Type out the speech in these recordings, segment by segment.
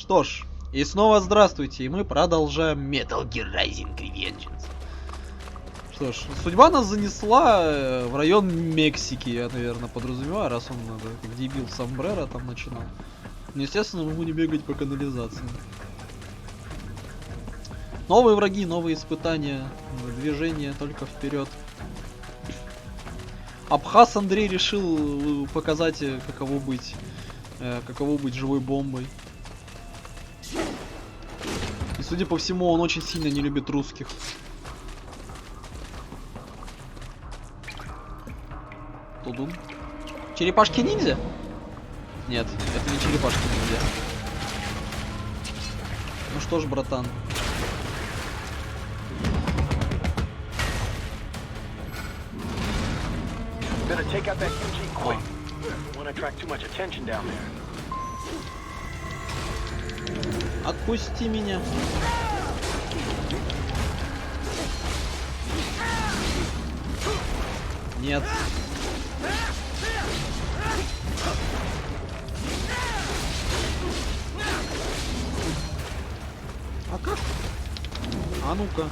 Что ж, и снова здравствуйте, и мы продолжаем Metal Gear Rising Revengeance. Что ж, судьба нас занесла в район Мексики, я, наверное, подразумеваю, раз он, как дебил Сомбреро там начинал. Но, естественно, могу не бегать по канализации. Новые враги, новые испытания, движение только вперед. Абхаз Андрей решил показать, каково быть живой бомбой. И, судя по всему, он очень сильно не любит русских. Тудун. Черепашки ниндзя? Нет, это не черепашки ниндзя. Ну что ж, братан. Отпусти меня. Нет. А как? А ну-ка.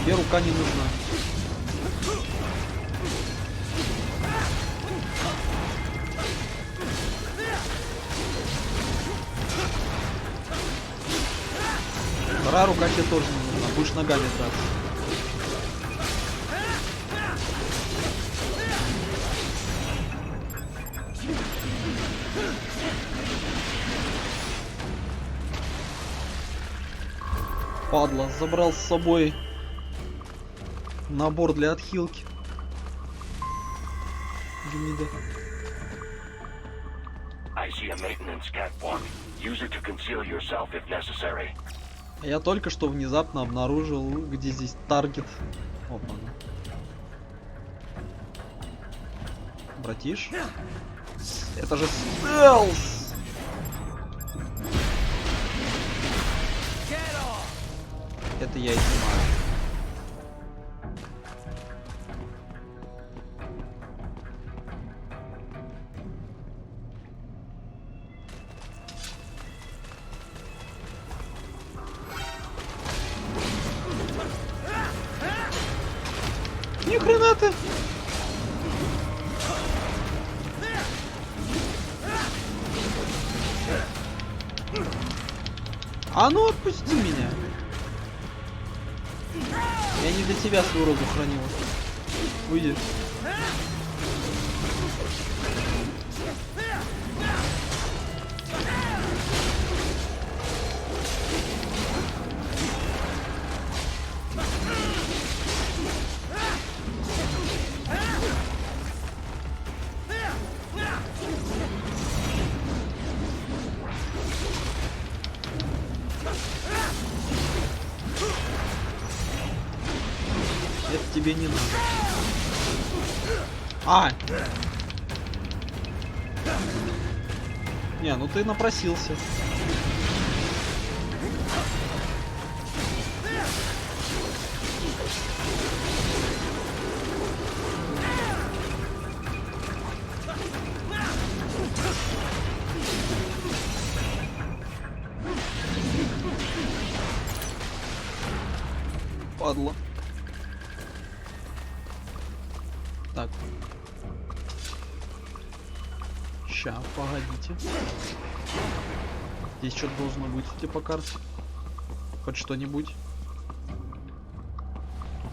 Тебе рука не нужна. Вторая рука тебе тоже не нужна. Будешь ногами драться. Падла, забрал с собой набор для отхилки. Гнида. Я только что внезапно обнаружил, где здесь таргет. Опа. Братиш? Это же стелс! Это я и снимаю. Ни хрена ты! А ну отпусти меня! Я не для тебя свою розу хранил. Уйди. Это тебе не надо. А! Не, ну ты напросился. Падла. Так. Ща, погодите. Здесь что-то должно быть, судя по карте. Хоть что-нибудь.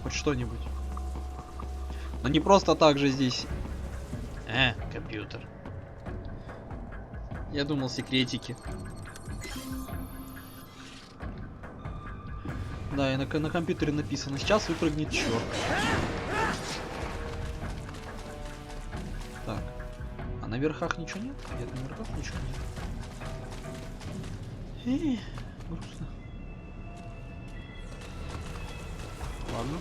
Хоть что-нибудь. Но не просто так же здесь. Компьютер. Я думал, секретики. Да, и на компьютере написано: сейчас выпрыгнет черт. Так. А на верхах ничего нет? Нет, на верхах ничего нет. Грустно. Ладно.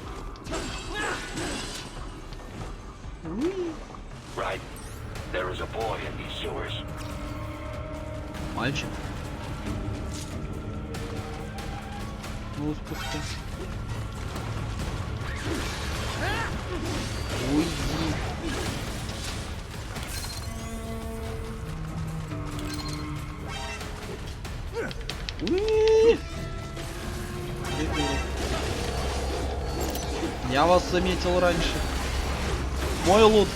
Мальчик. Ну, спусти. Уйди. Я вас заметил раньше. Мой лут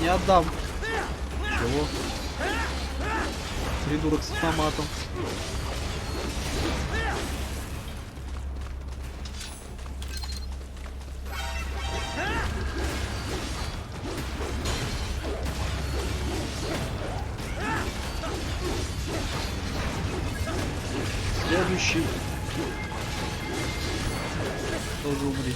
не отдам. Чего? Придурок с автоматом. Следующий. Тоже умри.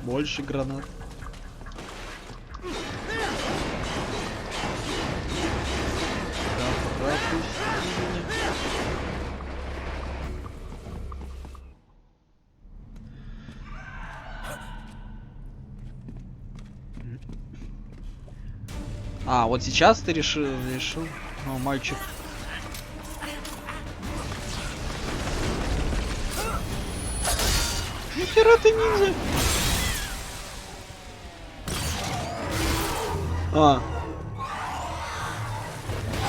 Больше гранат. Да, пропусти меня. А, вот сейчас ты решил. О, мальчик. Нихера ты ниндзя.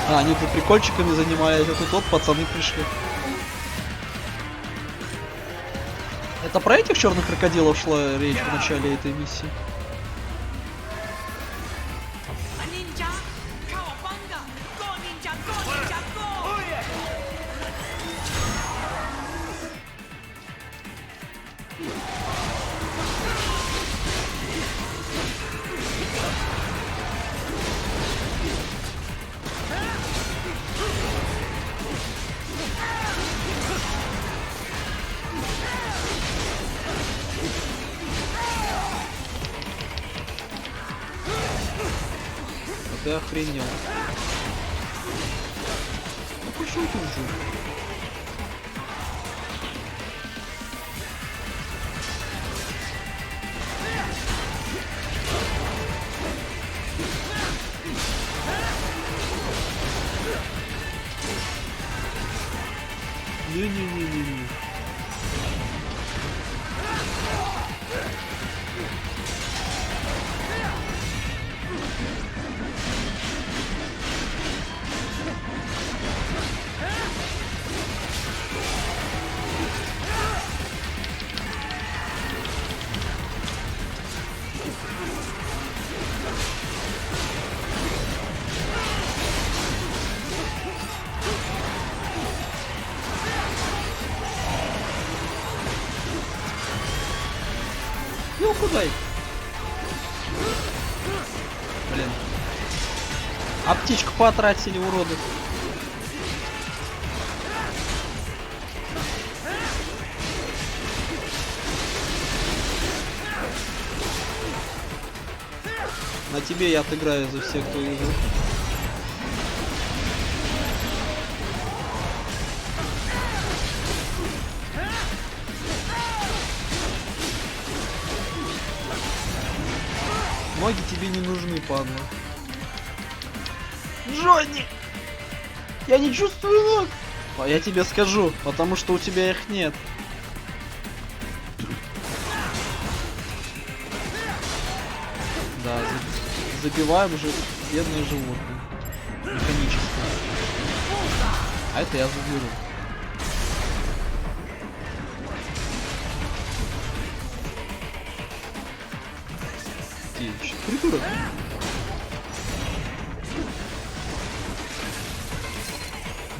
Они тут прикольчиками занимались, а тут вот пацаны пришли. Это про этих черных крокодилов шла речь в начале этой миссии? Ты охренел. Ну пошел ты уже. Не-не-не-не-не. Ну куда их? Блин. А птичку потратили, уроды. На тебе я отыграю за всех твоих игр. Ноги тебе не нужны, падла. Джонни! Я не чувствую ног! А я тебе скажу, потому что у тебя их нет. Да, забиваем же бедные животные. Механически. А это я заберу. Придурок.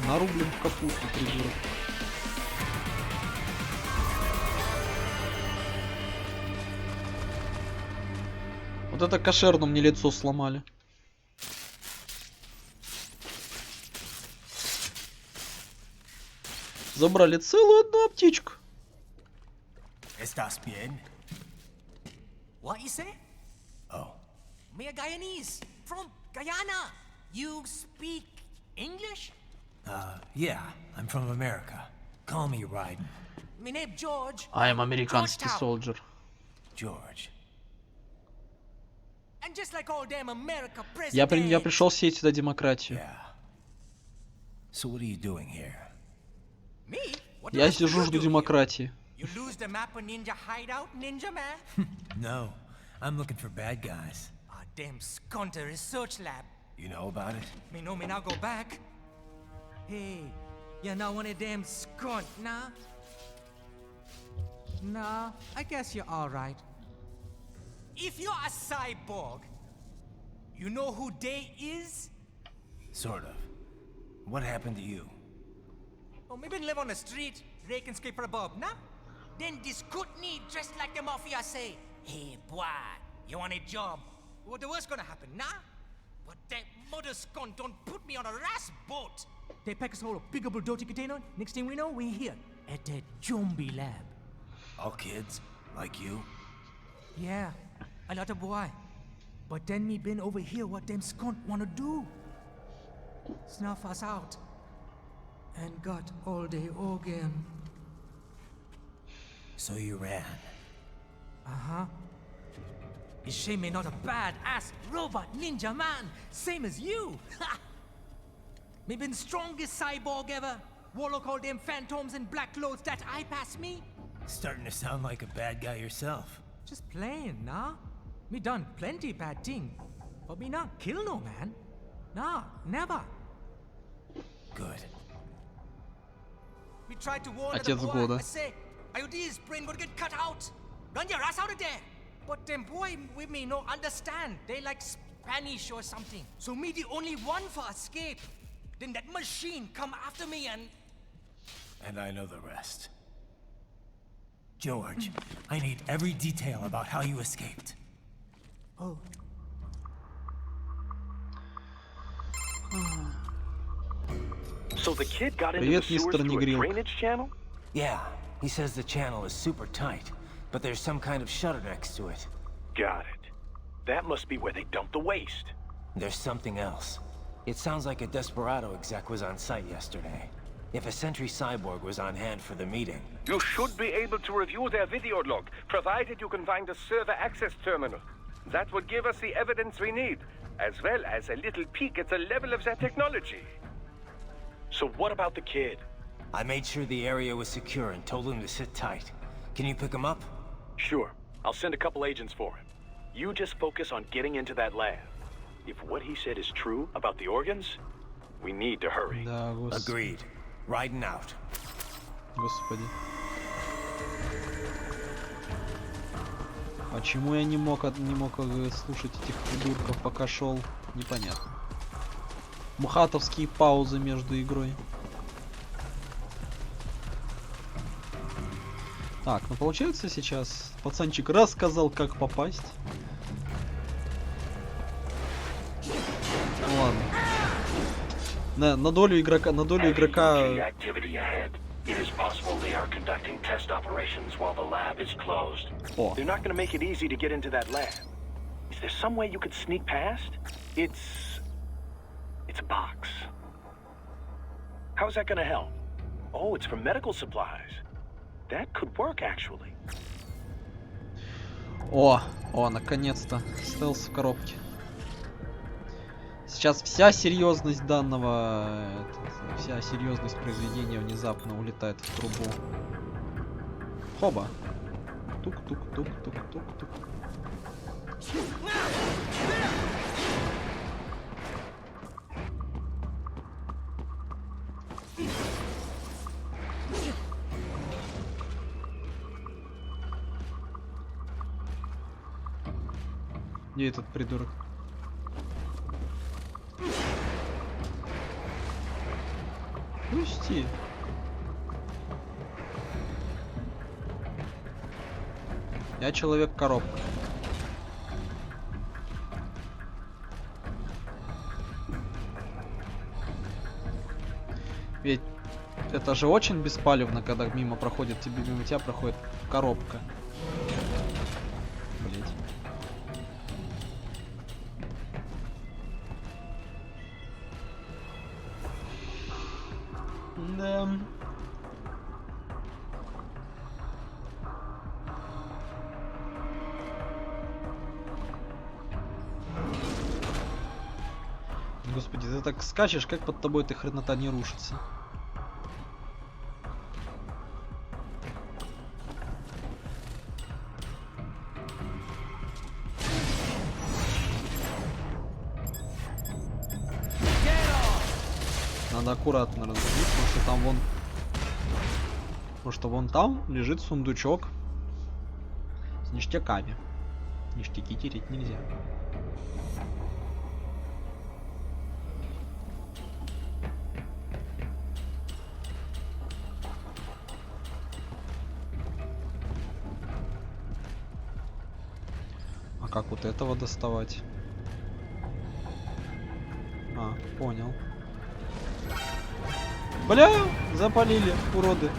Нарублен в капусту, придурок. Вот это кошерно мне лицо сломали. Забрали целую одну птичку. ¿Estás bien? What you say? Oh, Me a Guyanese from Guyana. You speak English? yeah, I'm from America. Call me Ryden. My name George. I am американский Georgetown. солджер. George. And just like all damn America Я president. пришел сеять сюда демократию. Yeah. So what are you doing here? Me? What the Я rest of сижу, you жду do here? демократии. You lose the map of Ninja Hideout, Ninja Man? No, I'm looking for bad guys. Ah, damn skunter research lab. You know about it? Me know me now go back. Hey, you're not one of them skunt, nah? Nah, I guess you're alright. If you're a cyborg, you know who they is? Sort of. What happened to you? Oh, maybe live on the street, rake and scrape for a bob, nah? Then this Kutni dressed like the mafia say, hey boy, you want a job? What the worst gonna happen, nah? But that mother skunt don't put me on a ras boat. They pack us all a big old dirty container. Next thing we know, we're here at that zombie lab. All kids? Like you? Yeah, a lot of boy. But then me been over here what them skunt wanna do. Snuff us out. And got all the organ. So you ran. Uh-huh. Is shame me not a bad-ass robot ninja man, same as you. Ha! Me been strongest cyborg ever. Warlock all them phantoms in black clothes that eye pass me. Starting to sound like a bad guy yourself. Just playing, nah? Me done plenty bad thing. But me not kill no man. Nah, never. Good. We tried to warn Отец the boy. года. I say, IOD's brain would get cut out. Run your ass out of there. But them boy with me no understand. They like Spanish or something. So me the only one for escape. Then that machine come after me and... And I know the rest. George, I need every detail about how you escaped. Oh. So the kid got into Привет, the sewers мистер through a Негрилк. drainage channel? Yeah, he says the channel is super tight, but there's some kind of shutter next to it. Got it. That must be where they dumped the waste. There's something else. It sounds like a Desperado exec was on site yesterday. If a Sentry Cyborg was on hand for the meeting. You should be able to review their video log, provided you can find a server access terminal. That would give us the evidence we need, as well as a little peek at the level of their technology. So what about the kid? I made sure the area was secure and told him to sit tight. Can you pick him up? Sure. I'll send a couple agents for him. You just focus on getting into that lab. If what he said is true about the organs, we need to hurry. Да, Agreed. Riding out. Господи. Почему я не мог слушать этих придурков, пока шел, непонятно. Мухатовские паузы между игрой. Так, ну получается сейчас пацанчик рассказал, как попасть. Ну ладно. На долю игрока, О. They're not going to make it easy to get into that lab. Is there some way you could sneak past? It's a box. How's that going to help? Oh, it's for medical supplies. That could work, actually. О, наконец-то. Стелс в коробке. Сейчас вся серьезность данного, вся серьезность произведения внезапно улетает в трубу. Хоба. Тук-тук-тук-тук-тук-тук. Где этот придурок? Пусти. Я человек-коробка. Ведь это же очень беспалевно, когда мимо тебя проходит коробка. Блять. Да. Господи, ты так скачешь, как под тобой эта хренота не рушится. Надо аккуратно разрубить, потому что там вон... Потому что вон там лежит сундучок с ништяками. Ништяки тереть нельзя. А как вот этого доставать? А, понял. Бля, запалили, уроды.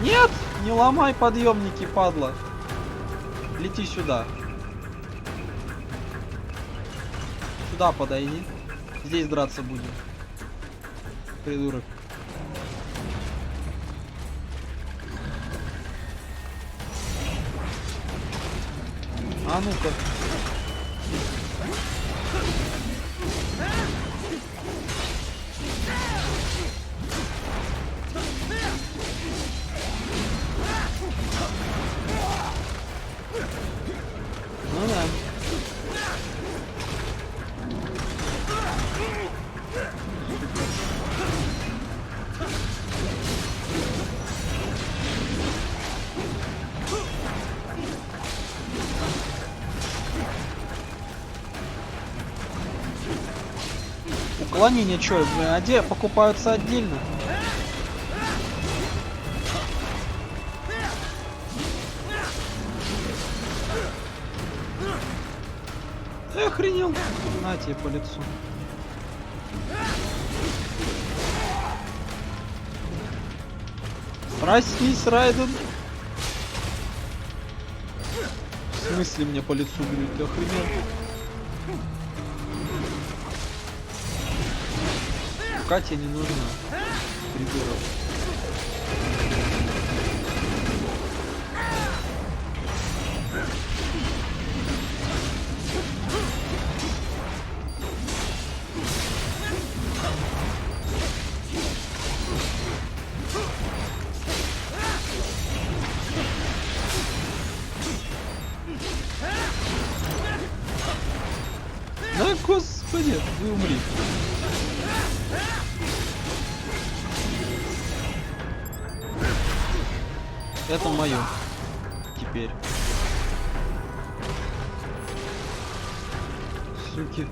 Нет, не ломай подъемники, падла. Лети сюда. Сюда подойди. Здесь драться будем. Придурок. А ну-ка. Ну да. Уклонение чё, покупаются отдельно? Ты охренел? На тебе по лицу. Проснись, Райден. В смысле мне по лицу бьют? Ты охренел? Катя не нужна. Придурок. Да, господи, вы умри. Это мое. Теперь. Суки.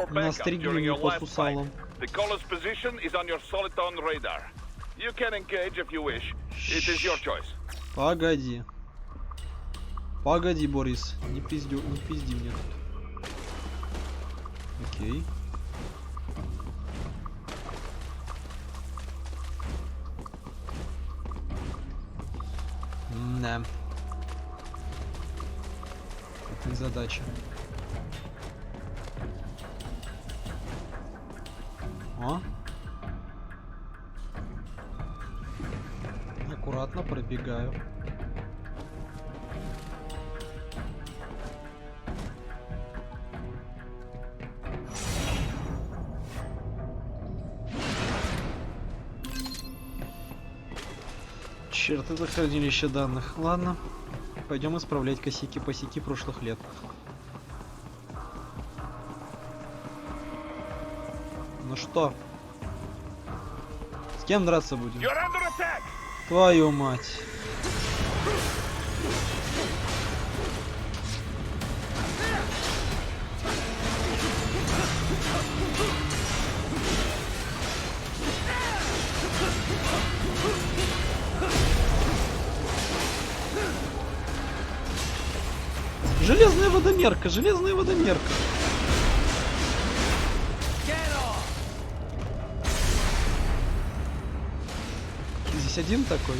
Настригли по сусалам. The caller's position is on your soliton radar. You can engage if you wish. It is your choice. Погоди. Погоди, Борис. Не пизди мне тут. Окей. Да. Это не задача. О. Аккуратно пробегаю. Черт, это хранилище данных. Ладно, пойдем исправлять косяки прошлых лет. Ну что? С кем драться будем? Твою мать. Железная водомерка, железная водомерка. Здесь один такой.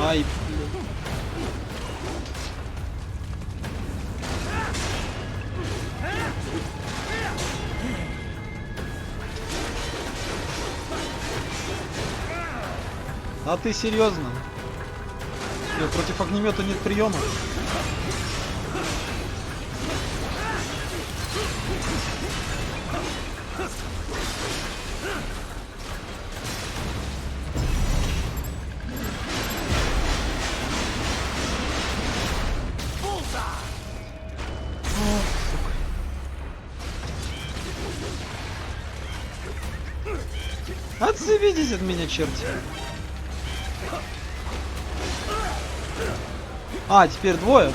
Ай, блин. А ты серьезно? Против огнемета нет приема? Отцепитесь от меня, черти. А, теперь двое.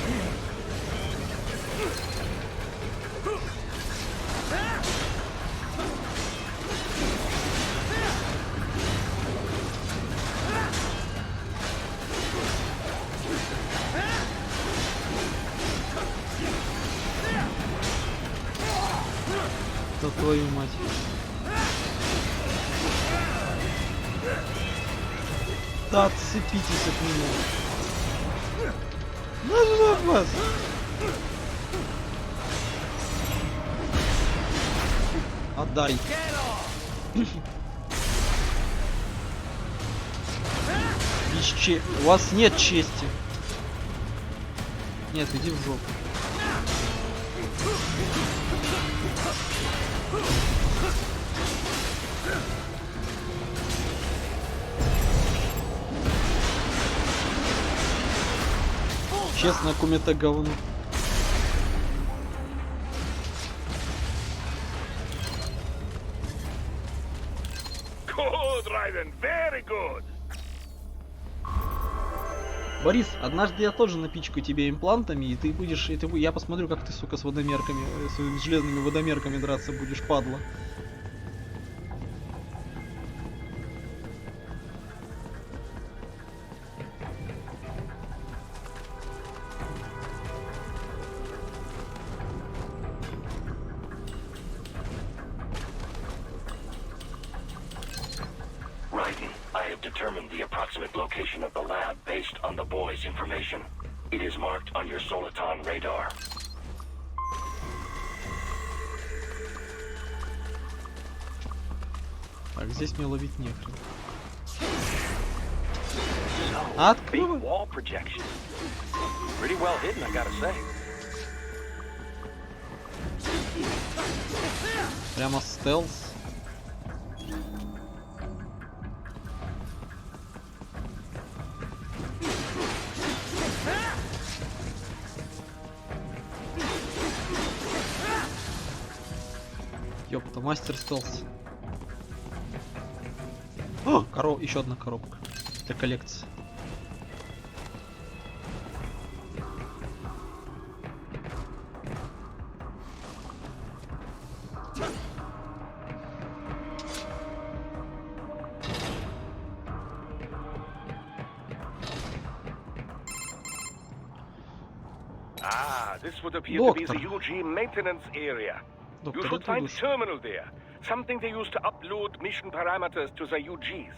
Да твою мать. Да отцепитесь от меня. Нажрать вас. Отдай. У вас нет чести. Нет, иди в жопу. Честно, кумета говно. Good, Raiden. Very good. Борис, однажды я тоже напичкаю тебе имплантами, и ты будешь, я посмотрю, как ты, сука, с водомерками, с железными водомерками драться будешь, падла. Raiden, I have determined the approximate location of the lab based on the boy's information. It is marked on your Soliton radar. Так, здесь мне ловить нехрен. Big Открой. wall projection. Pretty well hidden, I gotta say. Прямо стелс. Ёпта, мастер стелс. О, еще одна коробка для коллекции. Ah, this would appear to be the Доктор. UG maintenance area. You Доктор, should это find a душ. terminal there. Something they use to upload mission parameters to the UGs.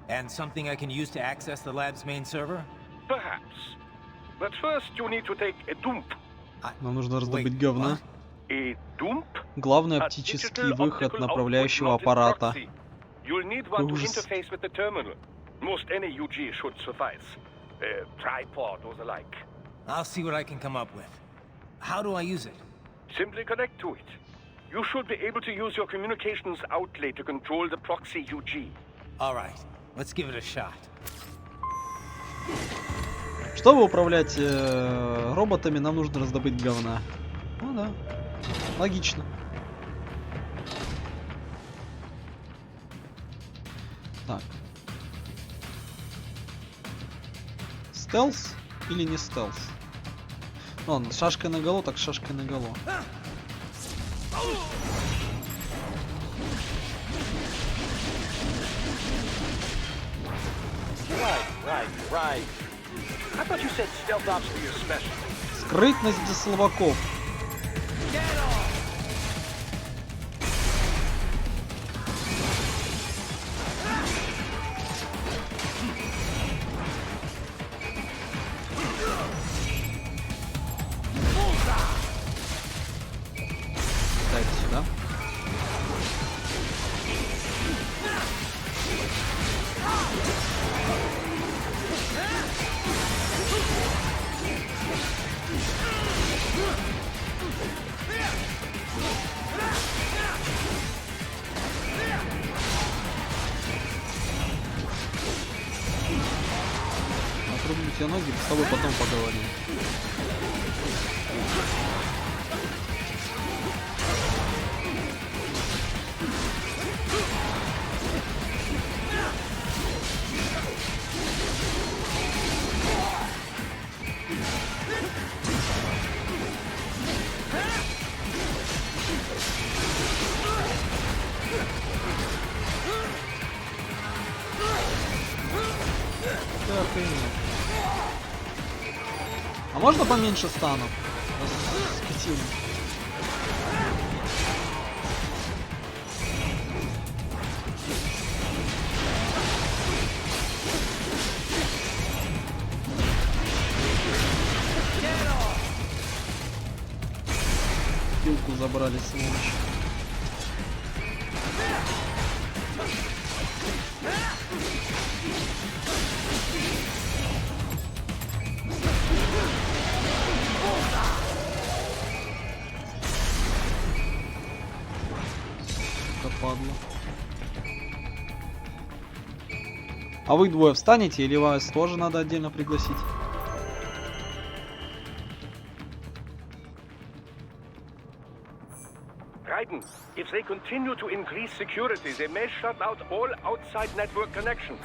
And something I can use to access the lab's main server? Perhaps. But first you need to take a dump. Нам нужно раздобыть Wait, говна. what? A dump? Главный A оптический digital выход optical направляющего output mounted аппарата. proxy. You'll need one to Ужас. interface with the terminal. Most any UG should suffice. A tripod or the like. I'll see what I can come up with. How do I use it? Simply connect to it. You should be able to use your communications outlet to control the proxy UG. All right, let's give it a shot. Чтобы управлять роботами, нам нужно раздобыть говна. Ну да, логично. Так. Стелс или не стелс? Ладно, с шашкой наголо, так с шашкой наголо. Right. I thought you said stealth ops were your specialty. Скрытность для слабаков. Дайте сюда. Отрублю тебе ноги, с тобой потом поговорим. и нет. А можно поменьше станов? Скотина. Килку забрали, сволочь. Падла. А вы двое встанете или вас тоже надо отдельно пригласить? Raiden, if they continue to increase security, they may shut out all outside network connections.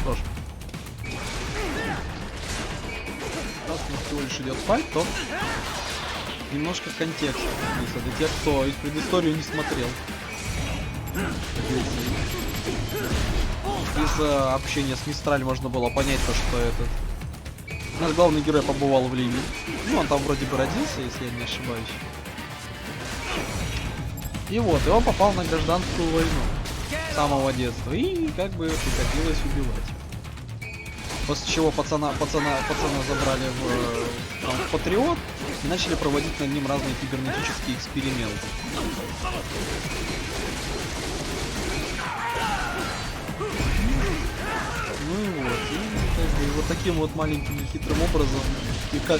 Что ж. Раз у нас всего лишь идет файт, то немножко контекст для тех, кто из предысторию не смотрел. Из общения с Мистраль можно было понять то, что этот наш главный герой побывал в Ливии. Ну, он там вроде бы родился, если я не ошибаюсь. И вот, и он попал на гражданскую войну с самого детства. И как бы приходилось убивать. После чего пацана забрали в Патриот и начали проводить над ним разные кибернетические эксперименты. Ну и вот, и как бы вот таким вот маленьким нехитрым образом, и как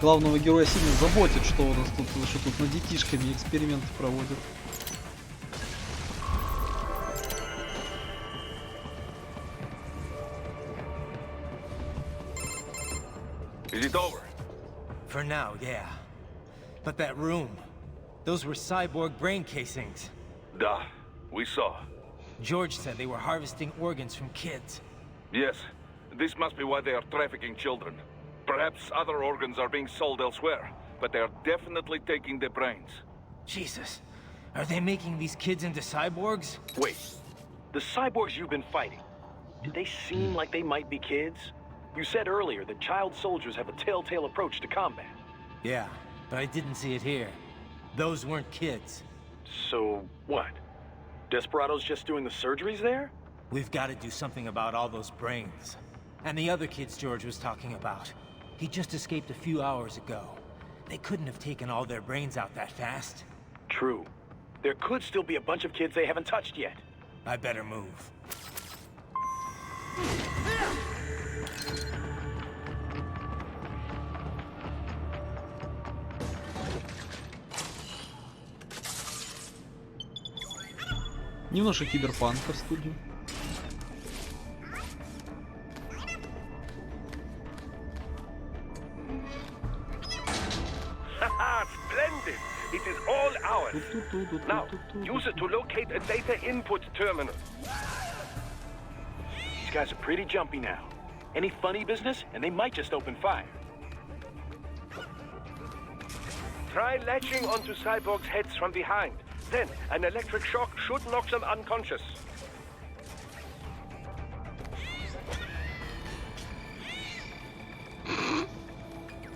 главного героя сильно заботит, что у нас тут, что тут над детишками эксперименты проводят. Is it over? For now, yeah. But that room, those were cyborg brain casings. Da, we saw. George said they were harvesting organs from kids. Yes, this must be why they are trafficking children. Perhaps other organs are being sold elsewhere, but they are definitely taking the brains. Jesus, are they making these kids into cyborgs? Wait, the cyborgs you've been fighting, do they seem like they might be kids? You said earlier that child soldiers have a telltale approach to combat. Yeah, but I didn't see it here. Those weren't kids. So, what? Desperados just doing the surgeries there? We've got to do something about all those brains. And the other kids George was talking about. He just escaped a few hours ago. They couldn't have taken all their brains out that fast. True. There could still be a bunch of kids they haven't touched yet. I better move. Немножко киберпанка в студию. Haha, splendid! It is all ours. Now, use it to locate a data input terminal. These guys are pretty jumpy now. Any funny business, and they might just open fire. Try latching onto cyborgs' heads from behind. Then, an electric shock should knock them unconscious.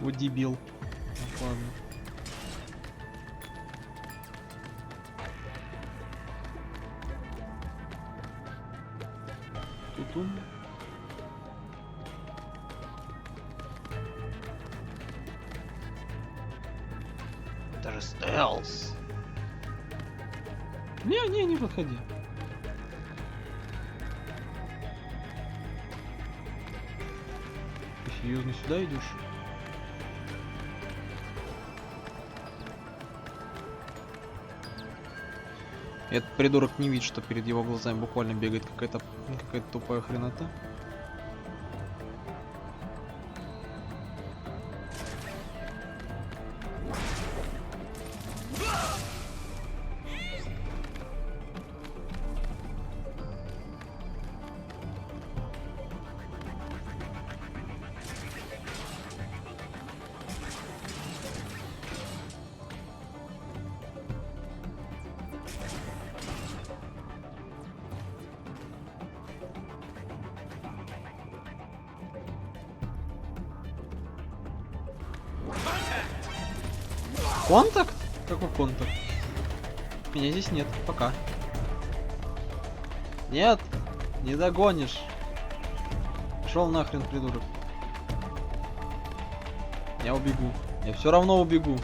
Вот дебил. Ладно. Тутун. Это же стелс. Не подходи. Ты серьезно сюда идешь? Этот придурок не видит, что перед его глазами буквально бегает какая-то тупая хренота. Контакт? Какой контакт? Меня здесь нет. Пока. Нет, не догонишь. Пошел нахрен, придурок. Я убегу. Я все равно убегу.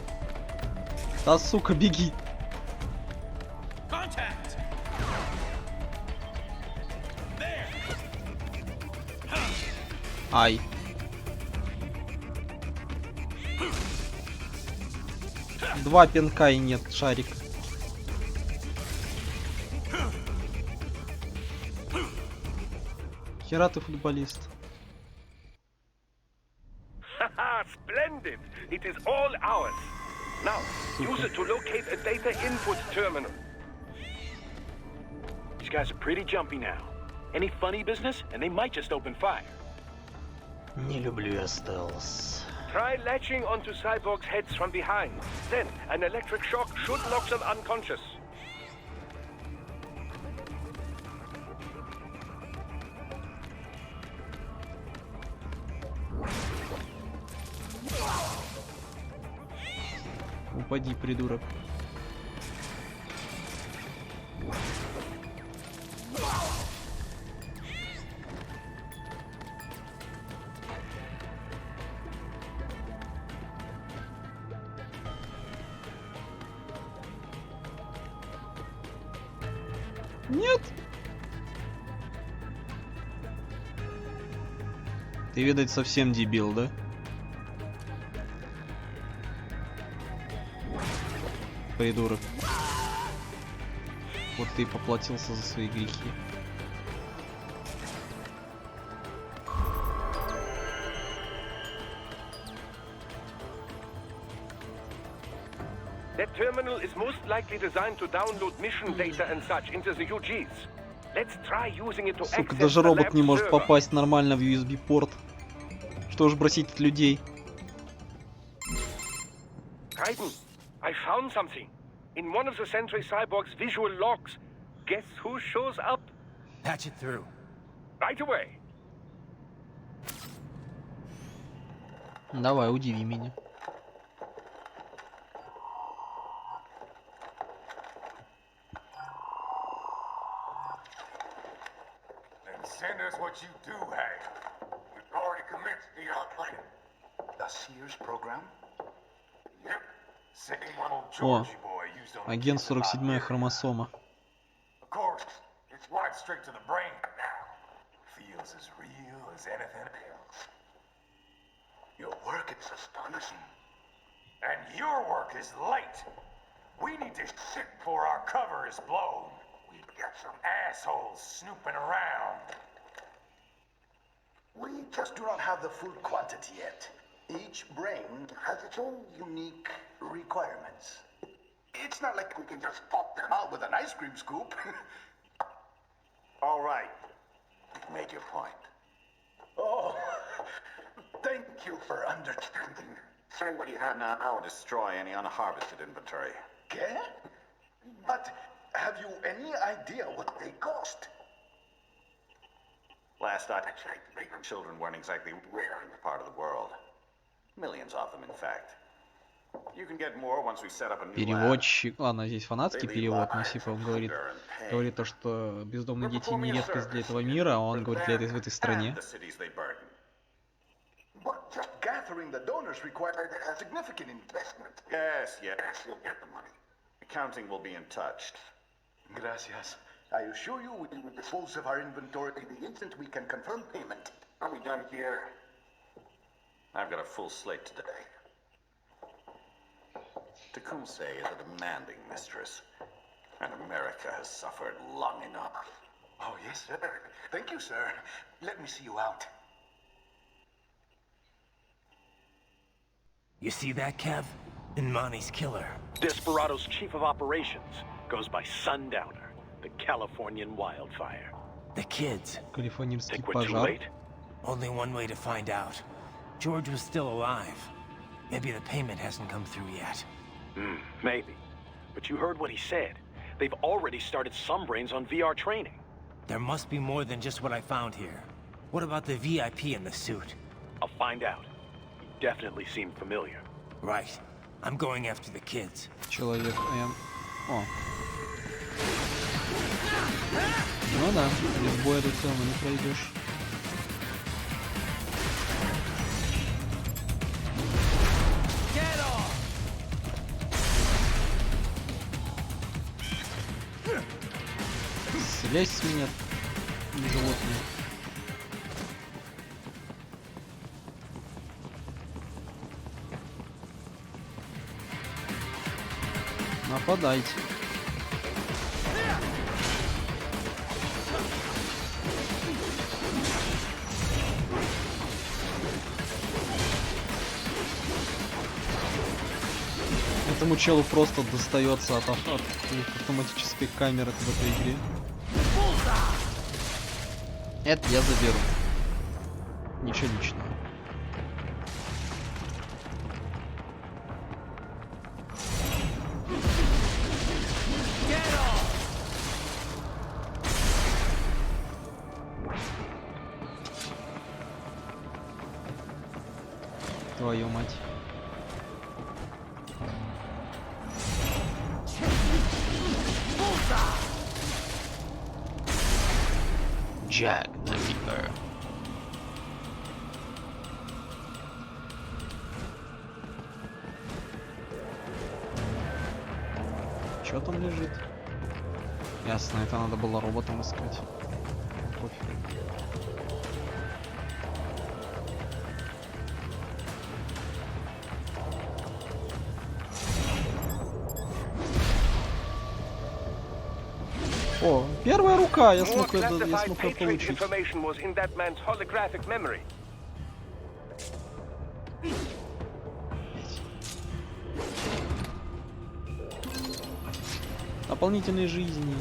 Да, сука, беги. Ай. Два пинка и нет, шарик. Хера ты футболист. Haha, splendid! It is all ours. Now, use it to locate a data input terminal. These guys are pretty jumpy now. Any funny business, and they might just open fire. Не люблю я стелс. Try latching onto cyborgs' heads from behind. Then, an electric shock should knock them unconscious. Упади, придурок. Нет. Ты, видать, совсем дебил, да? Придурок. Вот ты и поплатился за свои грехи. That terminal is most likely designed to download mission data and such into the UGs. Let's try using it to Сука, access даже the робот lab не может server. попасть нормально в USB-порт. Что ж бросить людей? Titan, I found something. In one of the Sentry Cyborg's visual logs. Guess who shows up? Patch it through. Right away. Давай, удиви меня. Then send us what you do have. We've already commenced the plan. The Sears program? Yep. Same one old Georgie boy used on the Агент kids about 47-я here. хромосома. Of course, it's right straight to the brain now. Feels as real as anything else. Your work is astonishing. And your work is late. We need this shit before our cover is blown. We've got some assholes snooping around. We just do not have the full quantity yet. Each brain has its own unique requirements. It's not like we can just pop them out with an ice cream scoop. All right. Make your point. Oh, thank you for understanding. Send what you have now and destroy any unharvested inventory. Okay? But have you any idea what they cost? Last I checked, children weren't exactly rare in the part of the world. Millions of them, in fact. You can get more once we set up a new Переводчик. Ладно, здесь фанатский перевод, но типа он говорит то, что бездомные дети не редкость для этого мира, а он говорит для в этой стране. But just gathering the donors required a significant investment. Yes, you'll get the money. Accounting will be in touch. Gracias. I assure you we will dispose of our inventory the instant we can confirm payment. Are we done here? I've got a full slate today. Tecumseh is a demanding mistress. And America has suffered long enough. Oh, yes, sir. Thank you, sir. Let me see you out. You see that, Kev? Imani's killer. Desperado's chief of operations goes by Sundowner, the Californian wildfire. The kids. Калифорнийский Think we're too пожар. late? Only one way to find out. George was still alive. Maybe the payment hasn't come through yet. Maybe. But you heard what he said. They've already started some brains on VR training. There must be more than just what I found here. What about the VIP in the suit? I'll find out. He definitely seemed familiar. Right. I'm going after the kids. Человек М. О. Ну да, без боя тут все равно не пройдешь. Слезь с меня, животное. Нападайте. Этому челу просто достается от автоматической камеры в этой игре. Это я заберу. Ничего личного. Твою мать. Jack the Ripper. Чё там лежит? Ясно, это надо было роботом искать. Пофиг. О, первая рука, я смог ее получить. Дополнительные жизни.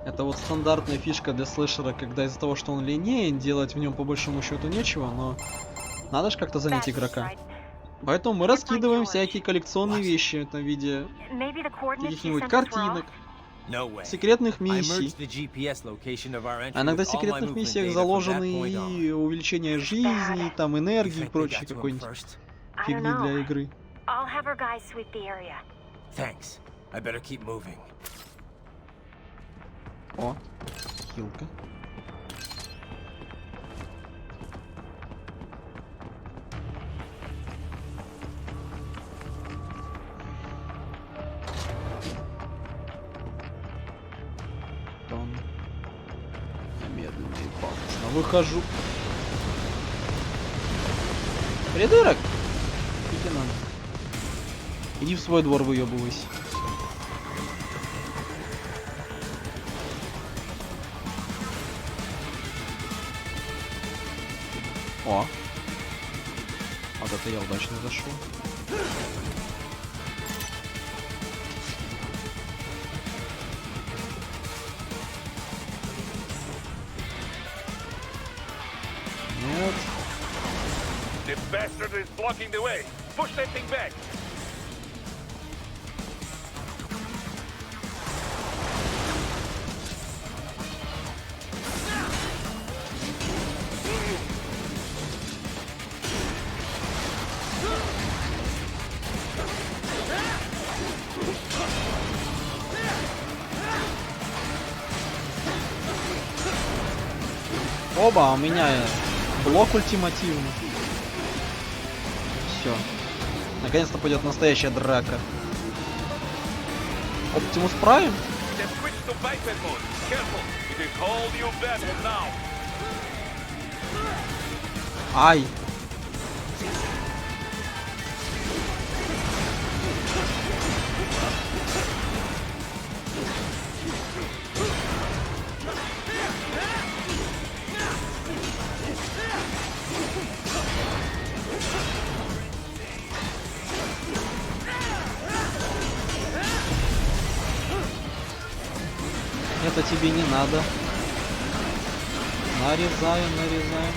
Это вот стандартная фишка для слэшера, когда из-за того, что он линейен, делать в нем по большому счету нечего, но надо же как-то занять игрока. Поэтому мы раскидываем всякие коллекционные вещи, это в виде каких-нибудь картинок, секретных миссий. А иногда в секретных миссиях заложены и увеличение жизни, там энергии и прочее какой-нибудь фигни для игры. О, хилка. Там я медленно и пафосно выхожу. Придурок! Иди нам. Иди в свой двор выебывайся. О! Вот это я удачно зашел. Нет. The bastard is blocking the way. Push that thing back. Оба, у меня блок ультимативный. Все. Наконец-то пойдет настоящая драка. Оптимус Прайм? Ай! Это тебе не надо. Нарезаем, нарезаем.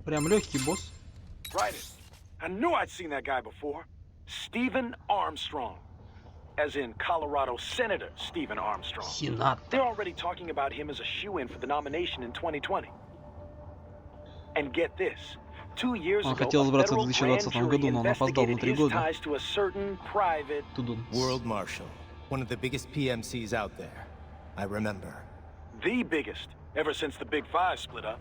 Прям легкий босс. Right. I knew I'd seen that guy before. Stephen Armstrong. As in Colorado Senator Stephen Armstrong. Сенатор. They're already talking about him as a shoo-in for the nomination in 2020. And get this. 2 years Он ago, хотел a избраться в federal grand 2020 jury году, но он опоздал на investigated 3 his года. ties to a certain private... Тудун. World Marshal, one of the biggest PMCs out there. I remember. The biggest, ever since the Big Five split up.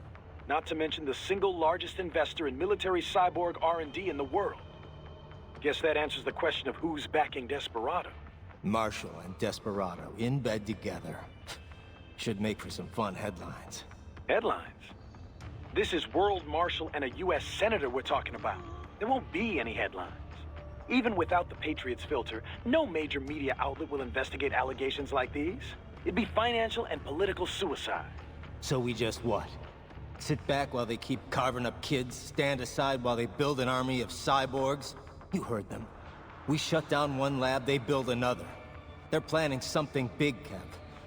Not to mention the single largest investor in military cyborg R&D in the world. Guess that answers the question of who's backing Desperado. Marshall and Desperado in bed together. Should make for some fun headlines. Headlines? This is World Marshal and a U.S. Senator we're talking about. There won't be any headlines. Even without the Patriots filter, no major media outlet will investigate allegations like these. It'd be financial and political suicide. So we just what? Sit back while they keep carving up kids, stand aside while they build an army of cyborgs? You heard them. We shut down one lab, they build another. They're planning something big, Kev.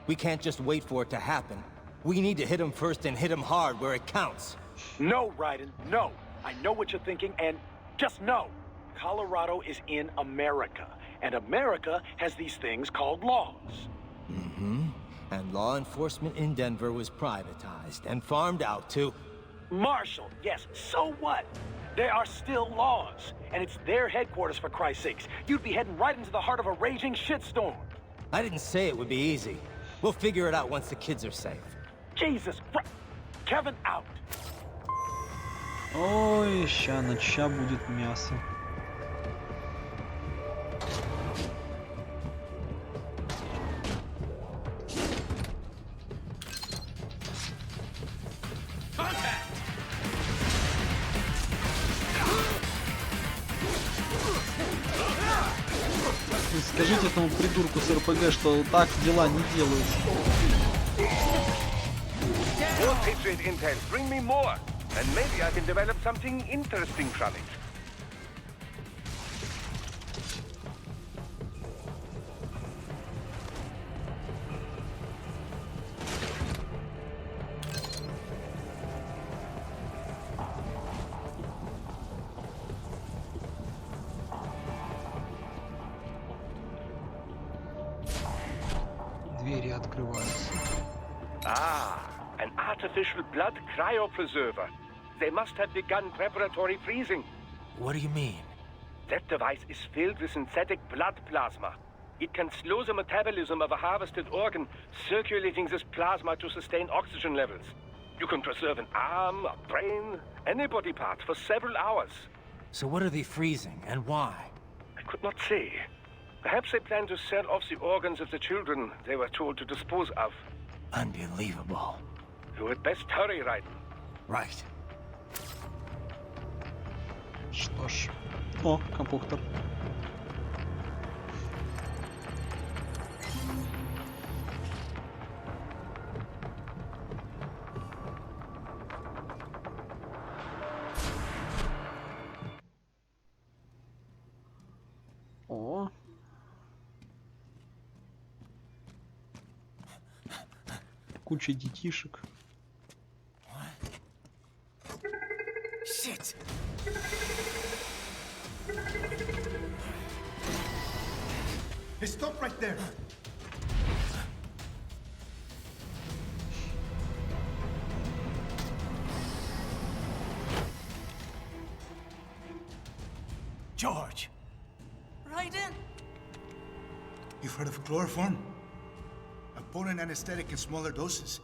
We can't just wait for it to happen. We need to hit them first and hit them hard where it counts. No, Raiden, no. I know what you're thinking, and just know. Colorado is in America, and America has these things called laws. Mm-hmm. And law enforcement in Denver was privatized and farmed out to... Marshall, yes, so what? There are still laws, and it's their headquarters, for Christ's sakes. You'd be heading right into the heart of a raging shitstorm. I didn't say it would be easy. We'll figure it out once the kids are safe. Jesus Christ. Kevin out. Ой, ща будет мясо. Скажите этому придурку с РПГ, что так дела не делаются. More Patriot intel. Bring me more. And maybe I can develop something interesting from it. Двери открываются. Ah, an artificial blood cryopreserver. They must have begun preparatory freezing. What do you mean? That device is filled with synthetic blood plasma. It can slow the metabolism of a harvested organ, circulating this plasma to sustain oxygen levels. You can preserve an arm, a brain, any body part for several hours. So what are they freezing, and why? I could not say. Perhaps they plan to sell off the organs of the children they were told to dispose of. Unbelievable. You had best hurry, Raiden. Right. Что ж. О, компьютер. О. Куча детишек. Shit! Hey, stop right there. George! Raiden! You've heard of chloroform? A potent anesthetic in smaller doses.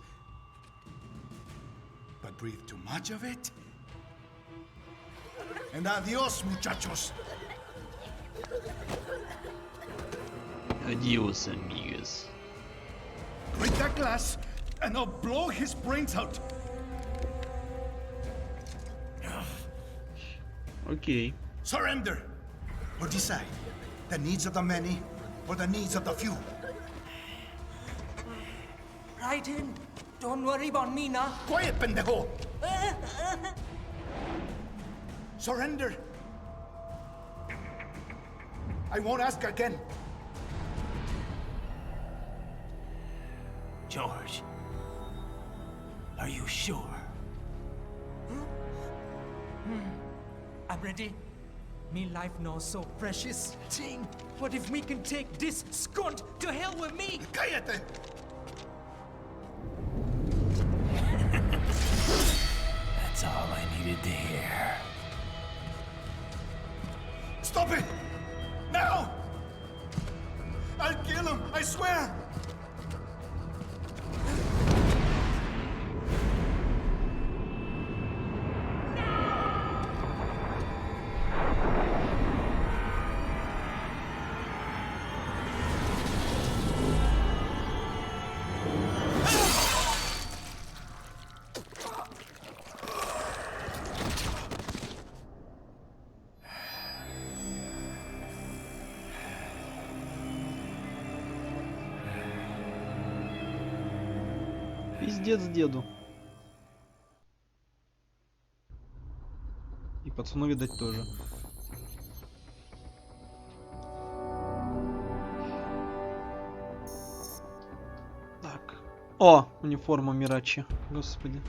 But breathe too much of it? And adios, muchachos. Adios, amigos. Break that glass, and I'll blow his brains out. Окей. Surrender, or decide. The needs of the many, or the needs of the few. Raiden, don't worry about me now. Quiet, pendejo! Surrender. I won't ask again. George, are you sure? I'm ready. Me life now so precious. Ting, what if we can take this skunt to hell with me? Cállate! That's all I needed to hear. Stop it! Now! I'll kill him, I swear! Пиздец деду. И пацану, видать, тоже. Так. О, униформа Мирачи. Господи.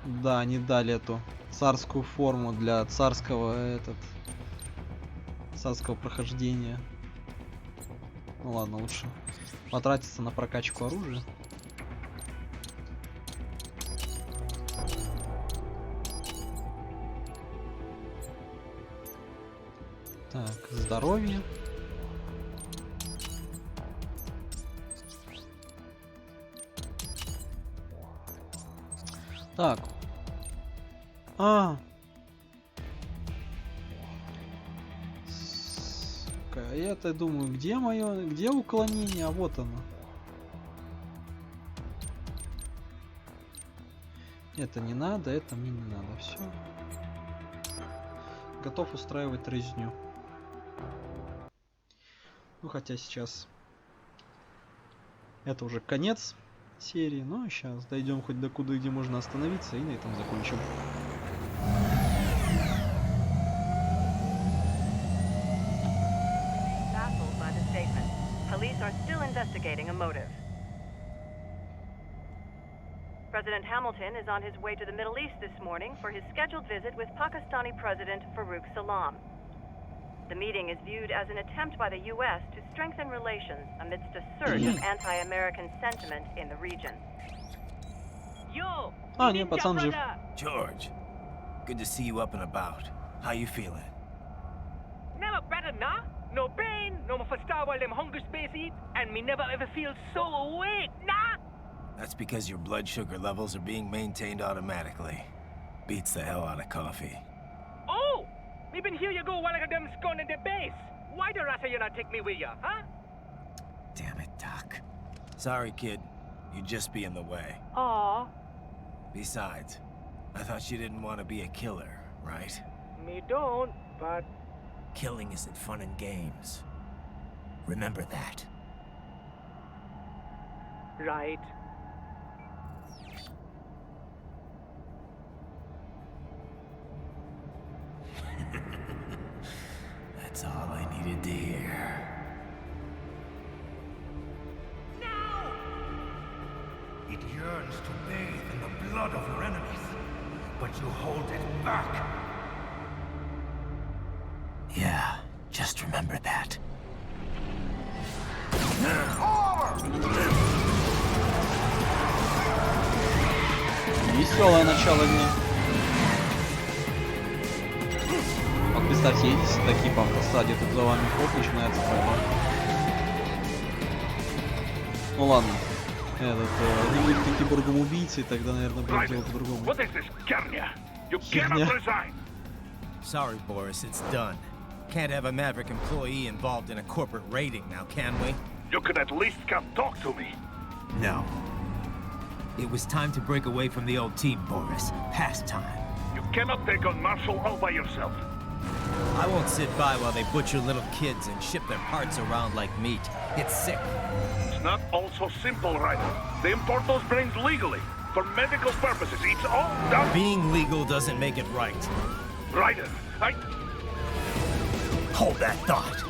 Да, они дали эту царскую форму для царского царского прохождения. Ну ладно, лучше потратиться на прокачку оружия. Так, здоровье. Так. Я-то думаю, где уклонение? А вот оно. Это не надо, это мне не надо. Все. Готов устраивать резню. Ну, хотя сейчас это уже конец серии. Но сейчас дойдем хоть до куда, где можно остановиться, и на этом закончим. Police are still investigating a motive. President Hamilton is on his way to the Middle East this morning for his scheduled visit with Pakistani President Farouk Salam. The meeting is viewed as an attempt by the U.S. to strengthen relations amidst a surge of anti-American sentiment in the region. А, не, пацан жив. George, good to see you up and about. How you feeling? Never better, nah? No pain, no more for star while them hunger space eat, and me never ever feel so awake, nah? That's because your blood sugar levels are being maintained automatically. Beats the hell out of coffee. Oh! Me been here you go while I got them scone in the base. Why the rasta you not take me with ya, huh? Damn it, Doc. Sorry, kid. You'd just be in the way. Aw. Besides, I thought you didn't want to be a killer, right? Me don't, but... Killing isn't fun and games. Remember that. Right. That's all I needed to hear. It yearns to bathe in the blood of your enemies, but you hold it back. Yeah, just remember that. Веселое начало дня. Вот представьте, едете такие по автостраде, тут за вами хоп, начинается борьба. Ну ладно. Не будет киборгом убийцей, тогда, наверное, будет дело по-другому. What is this, Garnia? You cannot resign. Sorry, Boris, it's done. Can't have a Maverick employee involved in a corporate raiding now, can we? You could at least come talk to me. No. It was time to break away from the old team, Boris. Past time. You cannot take on Marshall all by yourself. I won't sit by while they butcher little kids and ship their parts around like meat. It's sick. It's not all so simple, Ryder. They import those brains legally, for medical purposes. It's all done. Being legal doesn't make it right. Ryder, Hold that thought.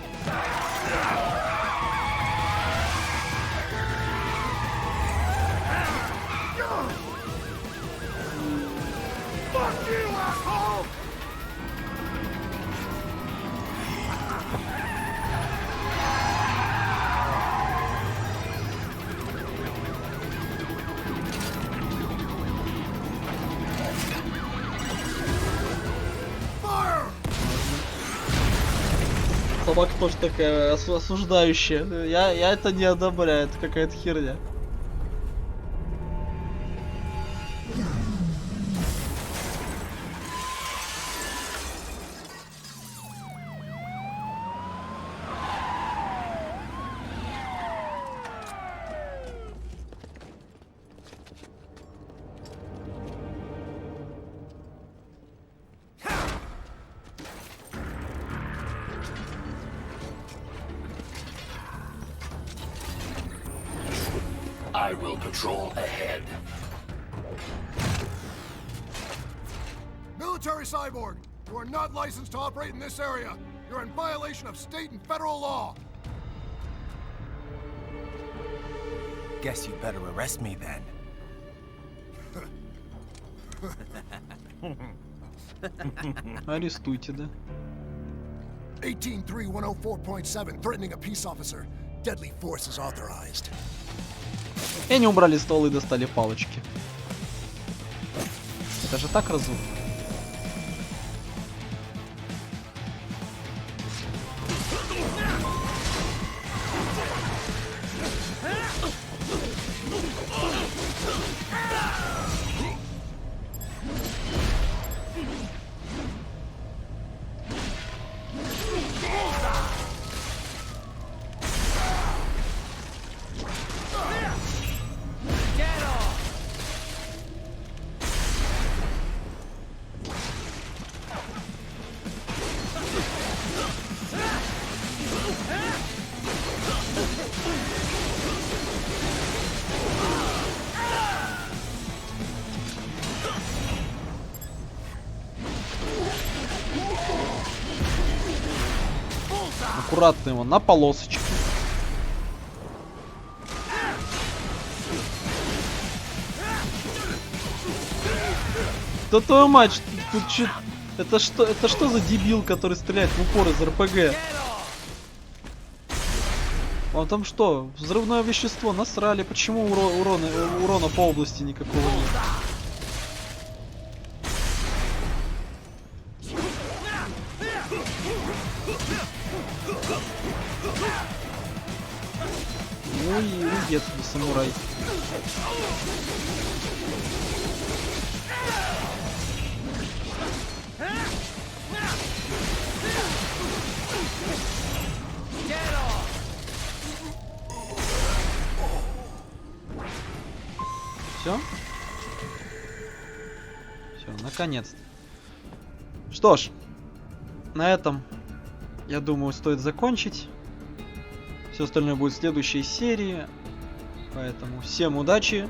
Fuck you, asshole! Собака тоже такая осуждающая. Я это не одобряю, это какая-то херня. I will patrol ahead. Military cyborg, you are not licensed to operate in this area. You're in violation of state and federal law. Guess you better arrest me then. Арестуйте, да? 183104.7, threatening a peace officer. Deadly force is authorized. И они убрали стволы и достали палочки. Это же так разумно. Аккуратно его на полосочку. Да твою мать, тут это что за дебил, который стреляет в упор из РПГ? Он там что? Взрывное вещество, насрали. Почему урона по области никакого нет? Ой, уйди отсюда, самурай. Все? Все, наконец-то. Что ж, на этом, я думаю, стоит закончить. Все остальное будет в следующей серии. Поэтому всем удачи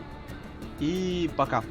и пока.